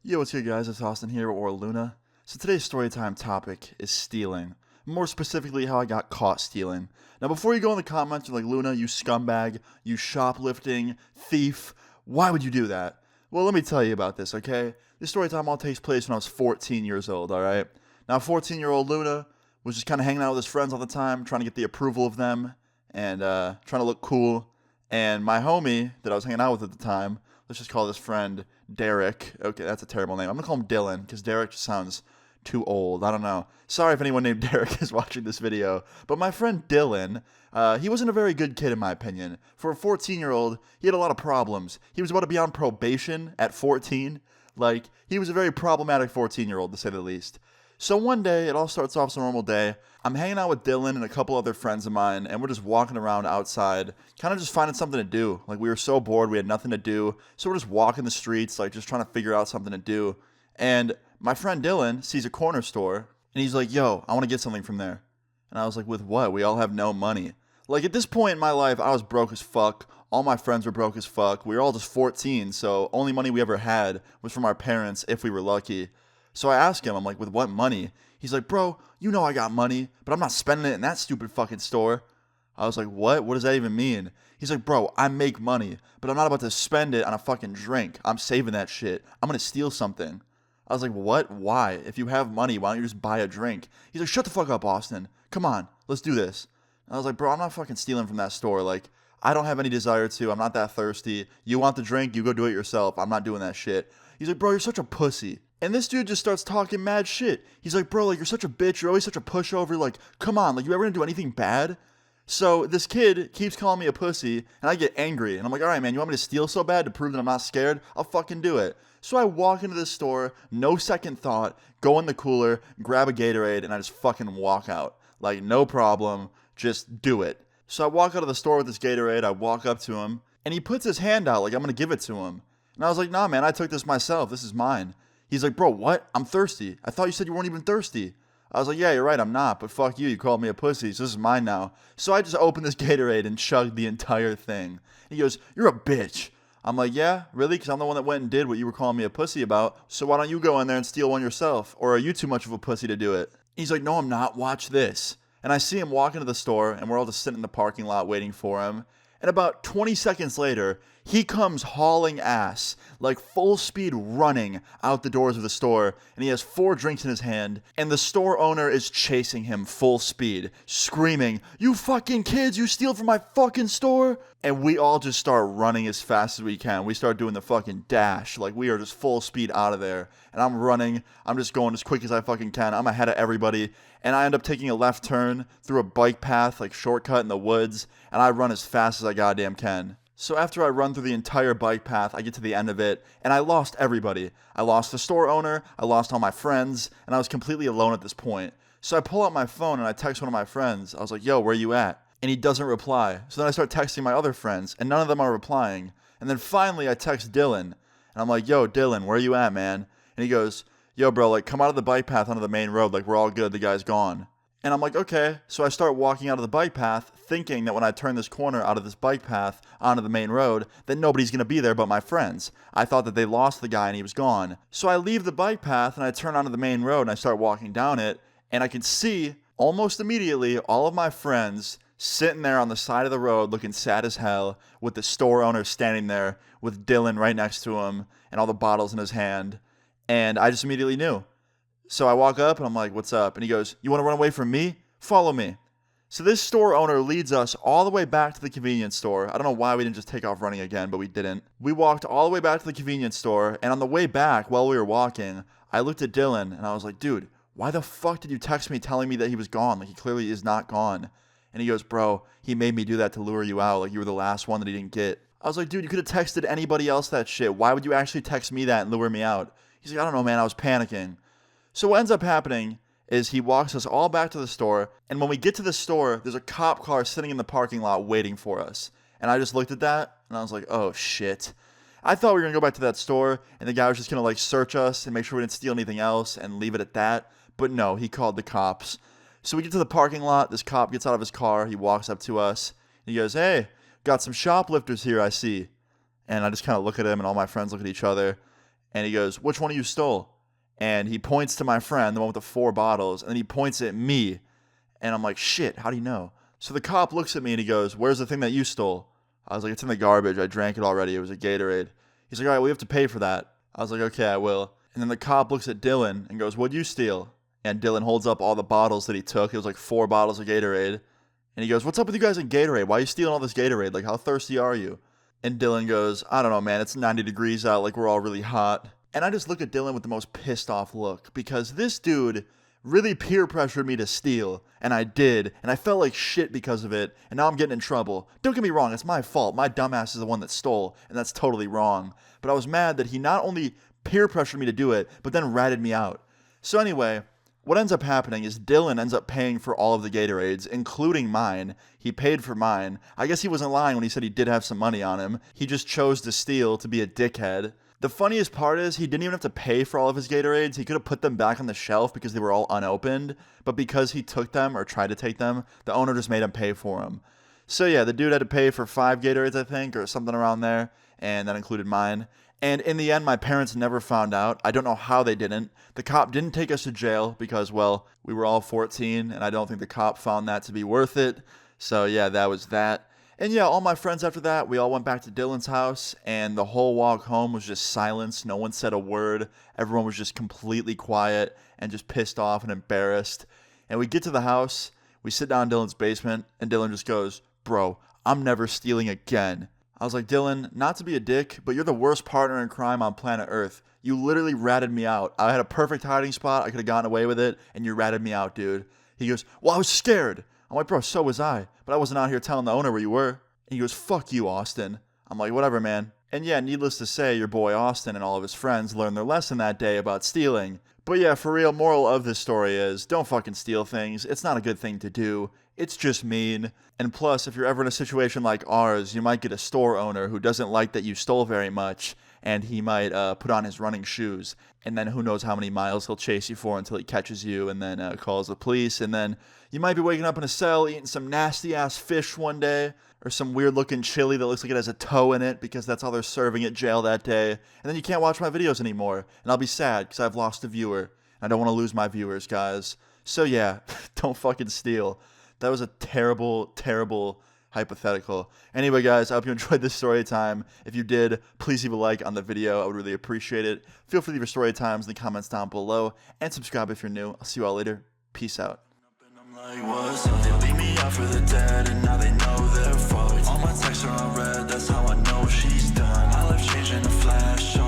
Yo, what's good, guys? It's Austin here, or Luna. So today's storytime topic is stealing. More specifically, how I got caught stealing. Now, before you go in the comments, you're like, Luna, you scumbag, you shoplifting, thief, why would you do that? Well, let me tell you about this, okay? This storytime all takes place when I was 14 years old, alright? Now, 14-year-old Luna was just kind of hanging out with his friends all the time, trying to get the approval of them, and trying to look cool. And my homie that I was hanging out with at the time, let's just call this friend Derek. Okay, that's a terrible name. I'm going to call him Dylan because Derek just sounds too old. I don't know. Sorry if anyone named Derek is watching this video. But my friend Dylan, he wasn't a very good kid in my opinion. For a 14-year-old, he had a lot of problems. He was about to be on probation at 14. Like, he was a very problematic 14-year-old to say the least. So one day, it all starts off as a normal day. I'm hanging out with Dylan and a couple other friends of mine, and we're just walking around outside, kind of just finding something to do. Like, we were so bored, we had nothing to do, so we're just walking the streets, like, just trying to figure out something to do. And my friend Dylan sees a corner store, and he's like, yo, I want to get something from there. And I was like, with what? We all have no money. Like, at this point in my life, I was broke as fuck. All my friends were broke as fuck. We were all just 14, so only money we ever had was from our parents, if we were lucky. So I asked him, I'm like, with what money? He's like, bro, you know I got money, but I'm not spending it in that stupid fucking store. I was like, what? What does that even mean? He's like, bro, I make money, but I'm not about to spend it on a fucking drink. I'm saving that shit. I'm going to steal something. I was like, what? Why? If you have money, why don't you just buy a drink? He's like, shut the fuck up, Austin. Come on, let's do this. And I was like, bro, I'm not fucking stealing from that store. Like, I don't have any desire to. I'm not that thirsty. You want the drink, you go do it yourself. I'm not doing that shit. He's like, bro, you're such a pussy. And this dude just starts talking mad shit. He's like, bro, like, you're such a bitch. You're always such a pushover. Like, come on. Like, you ever gonna do anything bad? So this kid keeps calling me a pussy, and I get angry. And I'm like, all right, man, you want me to steal so bad to prove that I'm not scared? I'll fucking do it. So I walk into this store, no second thought, go in the cooler, grab a Gatorade, and I just fucking walk out. Like, no problem. Just do it. So I walk out of the store with this Gatorade. I walk up to him, and he puts his hand out like I'm gonna give it to him. And I was like, nah, man, I took this myself. This is mine. He's like, bro, what? I'm thirsty. I thought you said you weren't even thirsty. I was like, yeah, you're right, I'm not, but fuck you. You called me a pussy, so this is mine now. So I just opened this Gatorade and chugged the entire thing. He goes, you're a bitch. I'm like, yeah, really? Because I'm the one that went and did what you were calling me a pussy about. So why don't you go in there and steal one yourself? Or are you too much of a pussy to do it? He's like, no, I'm not. Watch this. And I see him walk into the store, and we're all just sitting in the parking lot waiting for him. And about 20 seconds later, he comes hauling ass, like full speed running out the doors of the store, and he has 4 drinks in his hand, and the store owner is chasing him full speed, screaming, you fucking kids, you steal from my fucking store? And we all just start running as fast as we can. We start doing the fucking dash, like we are just full speed out of there. And I'm running, I'm just going as quick as I fucking can, I'm ahead of everybody, and I end up taking a left turn through a bike path, like shortcut in the woods, and I run as fast as I goddamn can. So after I run through the entire bike path, I get to the end of it, and I lost everybody. I lost the store owner, I lost all my friends, and I was completely alone at this point. So I pull out my phone and I text one of my friends. I was like, yo, where you at? And he doesn't reply. So then I start texting my other friends, and none of them are replying. And then finally I text Dylan, and I'm like, yo, Dylan, where you at, man? And he goes, yo, bro, like, come out of the bike path onto the main road, like, we're all good, the guy's gone. And I'm like, okay. So I start walking out of the bike path, thinking that when I turn this corner out of this bike path onto the main road, that nobody's going to be there but my friends. I thought that they lost the guy and he was gone. So I leave the bike path and I turn onto the main road and I start walking down it. And I can see, almost immediately, all of my friends sitting there on the side of the road looking sad as hell, with the store owner standing there with Dylan right next to him and all the bottles in his hand. And I just immediately knew. So I walk up and I'm like, what's up? And he goes, you want to run away from me? Follow me. So this store owner leads us all the way back to the convenience store. I don't know why we didn't just take off running again, but we didn't. We walked all the way back to the convenience store, and on the way back, while we were walking, I looked at Dylan and I was like, dude, why the fuck did you text me telling me that he was gone? Like, he clearly is not gone. And he goes, bro, he made me do that to lure you out. Like, you were the last one that he didn't get. I was like, dude, you could have texted anybody else that shit. Why would you actually text me that and lure me out? He's like, I don't know, man. I was panicking. So what ends up happening is he walks us all back to the store, and when we get to the store, there's a cop car sitting in the parking lot waiting for us. And I just looked at that, and I was like, oh, shit. I thought we were going to go back to that store, and the guy was just going to, like, search us and make sure we didn't steal anything else and leave it at that. But no, he called the cops. So we get to the parking lot, this cop gets out of his car, he walks up to us, and he goes, hey, got some shoplifters here, I see. And I just kind of look at him, and all my friends look at each other. And he goes, which one of you stole? And he points to my friend, the one with the 4 bottles, and then he points at me. And I'm like, shit, how do you know? So the cop looks at me and he goes, where's the thing that you stole? I was like, it's in the garbage. I drank it already. It was a Gatorade. He's like, all right, we have to pay for that. I was like, okay, I will. And then the cop looks at Dylan and goes, what'd you steal? And Dylan holds up all the bottles that he took. It was like 4 bottles of Gatorade. And he goes, what's up with you guys in Gatorade? Why are you stealing all this Gatorade? Like, how thirsty are you? And Dylan goes, I don't know, man. It's 90 degrees out. Like, we're all really hot. And I just look at Dylan with the most pissed off look because this dude really peer pressured me to steal. And I did. And I felt like shit because of it. And now I'm getting in trouble. Don't get me wrong. It's my fault. My dumbass is the one that stole. And that's totally wrong. But I was mad that he not only peer pressured me to do it, but then ratted me out. So anyway, what ends up happening is Dylan ends up paying for all of the Gatorades, including mine. He paid for mine. I guess he wasn't lying when he said he did have some money on him. He just chose to steal to be a dickhead. The funniest part is he didn't even have to pay for all of his Gatorades. He could have put them back on the shelf because they were all unopened. But because he took them or tried to take them, the owner just made him pay for them. So yeah, the dude had to pay for 5 Gatorades, I think, or something around there. And that included mine. And in the end, my parents never found out. I don't know how they didn't. The cop didn't take us to jail because, well, we were all 14, and I don't think the cop found that to be worth it. So, yeah, that was that. And, yeah, all my friends after that, we all went back to Dylan's house, and the whole walk home was just silence. No one said a word. Everyone was just completely quiet and just pissed off and embarrassed. And we get to the house, we sit down in Dylan's basement, and Dylan just goes, bro, I'm never stealing again. I was like, Dylan, not to be a dick, but you're the worst partner in crime on planet Earth. You literally ratted me out. I had a perfect hiding spot. I could have gotten away with it, and you ratted me out, dude. He goes, well, I was scared. I'm like, bro, so was I. But I wasn't out here telling the owner where you were. And he goes, fuck you, Austin. I'm like, whatever, man. And yeah, needless to say, your boy Austin and all of his friends learned their lesson that day about stealing. But yeah, for real, moral of this story is, don't fucking steal things. It's not a good thing to do. It's just mean. And plus, if you're ever in a situation like ours, you might get a store owner who doesn't like that you stole very much, and he might put on his running shoes, and then who knows how many miles he'll chase you for until he catches you and then calls the police. And then you might be waking up in a cell eating some nasty-ass fish one day, or some weird-looking chili that looks like it has a toe in it because that's all they're serving at jail that day. And then you can't watch my videos anymore, and I'll be sad because I've lost a viewer. I don't want to lose my viewers, guys. So yeah, don't fucking steal. That was a terrible, terrible hypothetical. Anyway, guys, I hope you enjoyed this story time. If you did, please leave a like on the video. I would really appreciate it. Feel free to leave your story times in the comments down below. And subscribe if you're new. I'll see you all later. Peace out. Like, what's up? They leave me out for the dead, and now they know they're fucked. All my texts are unread, that's how I know she's done. My life changed in a flash.